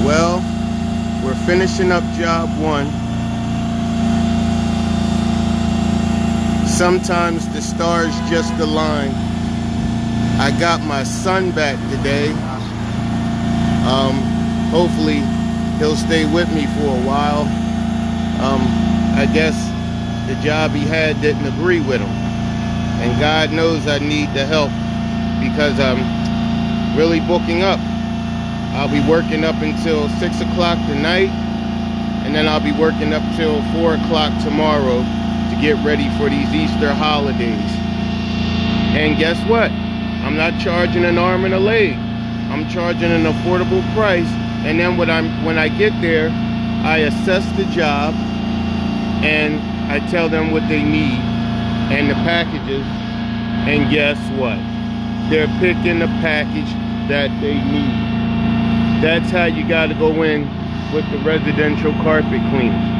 Well, we're finishing up job one. Sometimes the stars just align. I got my son back today. Hopefully he'll stay with me for a while. I guess the job he had didn't agree with him. And God knows I need the help because I'm really booking up. I'll be working up until 6 o'clock tonight, and then I'll be working up till 4 o'clock tomorrow to get ready for these Easter holidays. And guess what? I'm not charging an arm and a leg. I'm charging an affordable price, and then when I get there, I assess the job and I tell them what they need and the packages, and guess what? They're picking the package that they need. That's how you got to go in with the residential carpet cleaning.